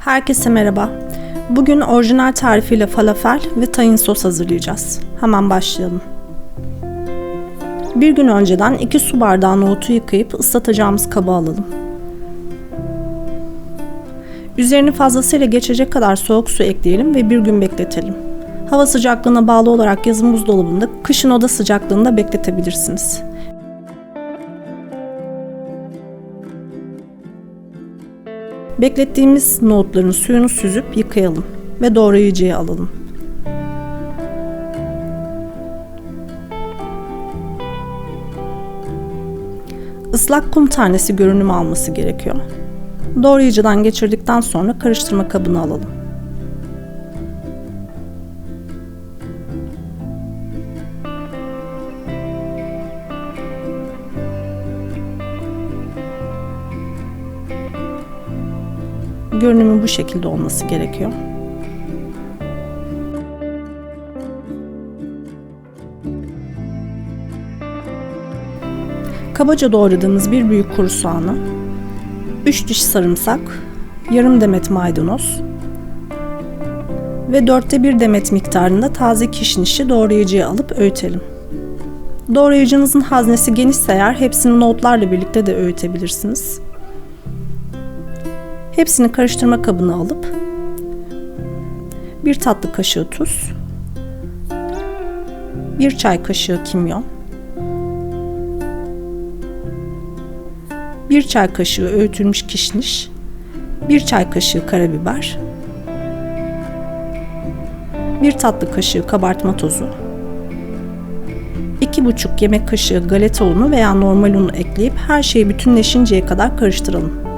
Herkese merhaba. Bugün orijinal tarifiyle falafel ve tahin sos hazırlayacağız. Hemen başlayalım. Bir gün önceden 2 su bardağı nohutu yıkayıp ıslatacağımız kaba alalım. Üzerini fazlasıyla geçecek kadar soğuk su ekleyelim ve bir gün bekletelim. Hava sıcaklığına bağlı olarak yazın buzdolabında, kışın oda sıcaklığında bekletebilirsiniz. Beklettiğimiz nohutların suyunu süzüp yıkayalım ve doğrayıcıya alalım. Islak kum tanesi görünümü alması gerekiyor. Doğrayıcıdan geçirdikten sonra karıştırma kabına alalım. Görünümü bu şekilde olması gerekiyor. Kabaca doğradığımız bir büyük kuru soğanı, 3 diş sarımsak, yarım demet maydanoz ve 1/4 demet miktarında taze kişnişi doğrayıcıya alıp öğütelim. Doğrayıcınızın haznesi genişse eğer hepsini nohutlarla birlikte de öğütebilirsiniz. Hepsini karıştırma kabına alıp 1 tatlı kaşığı tuz, 1 çay kaşığı kimyon, 1 çay kaşığı öğütülmüş kişniş, 1 çay kaşığı karabiber, 1 tatlı kaşığı kabartma tozu, 2,5 yemek kaşığı galeta unu veya normal unu ekleyip her şeyi bütünleşinceye kadar karıştıralım.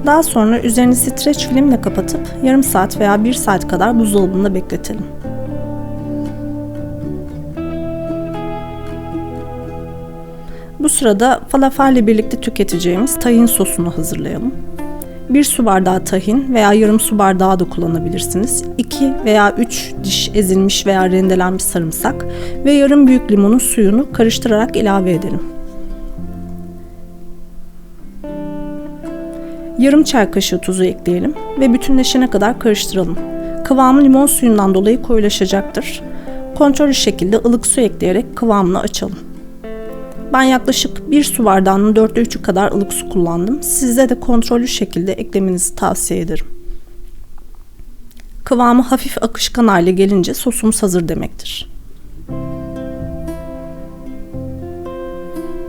Daha sonra üzerini streç filmle kapatıp yarım saat veya 1 saat kadar buzdolabında bekletelim. Bu sırada falafelle birlikte tüketeceğimiz tahin sosunu hazırlayalım. 1 su bardağı tahin veya yarım su bardağı da kullanabilirsiniz. 2 veya 3 diş ezilmiş veya rendelenmiş sarımsak ve yarım büyük limonun suyunu karıştırarak ilave edelim. Yarım çay kaşığı tuzu ekleyelim ve bütünleşene kadar karıştıralım. Kıvamı limon suyundan dolayı koyulaşacaktır. Kontrollü şekilde ılık su ekleyerek kıvamını açalım. Ben yaklaşık 1 su bardağının 4'te 3'ü kadar ılık su kullandım. Size de kontrollü şekilde eklemenizi tavsiye ederim. Kıvamı hafif akışkan hale gelince sosumuz hazır demektir.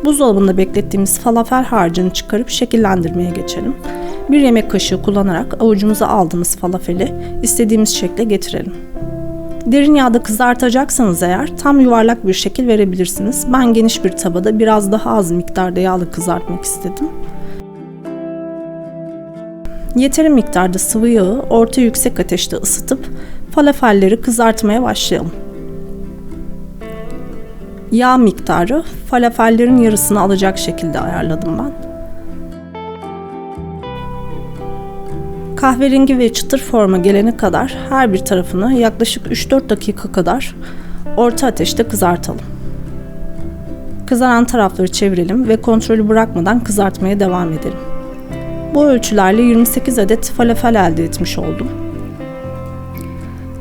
Buzdolabında beklettiğimiz falafel harcını çıkarıp şekillendirmeye geçelim. 1 yemek kaşığı kullanarak avucumuza aldığımız falafeli istediğimiz şekle getirelim. Derin yağda kızartacaksanız eğer tam yuvarlak bir şekil verebilirsiniz. Ben geniş bir tabada biraz daha az miktarda yağla kızartmak istedim. Yeteri miktarda sıvı yağı orta yüksek ateşte ısıtıp falafelleri kızartmaya başlayalım. Yağ miktarı falafellerin yarısını alacak şekilde ayarladım ben. Kahverengi ve çıtır forma gelene kadar her bir tarafını yaklaşık 3-4 dakika kadar orta ateşte kızartalım. Kızaran tarafları çevirelim ve kontrolü bırakmadan kızartmaya devam edelim. Bu ölçülerle 28 adet falafel elde etmiş oldum.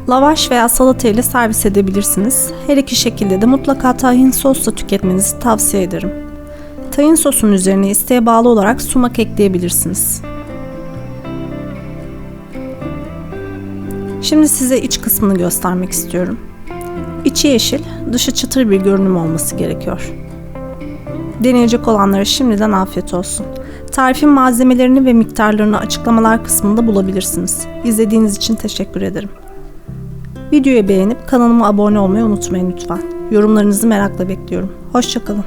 Lavaş veya salata ile servis edebilirsiniz. Her iki şekilde de mutlaka tahin sosla tüketmenizi tavsiye ederim. Tahin sosunun üzerine isteğe bağlı olarak sumak ekleyebilirsiniz. Şimdi size iç kısmını göstermek istiyorum. İçi yeşil, dışı çıtır bir görünüm olması gerekiyor. Deneyecek olanlara şimdiden afiyet olsun. Tarifin malzemelerini ve miktarlarını açıklamalar kısmında bulabilirsiniz. İzlediğiniz için teşekkür ederim. Videoyu beğenip kanalıma abone olmayı unutmayın lütfen. Yorumlarınızı merakla bekliyorum. Hoşça kalın.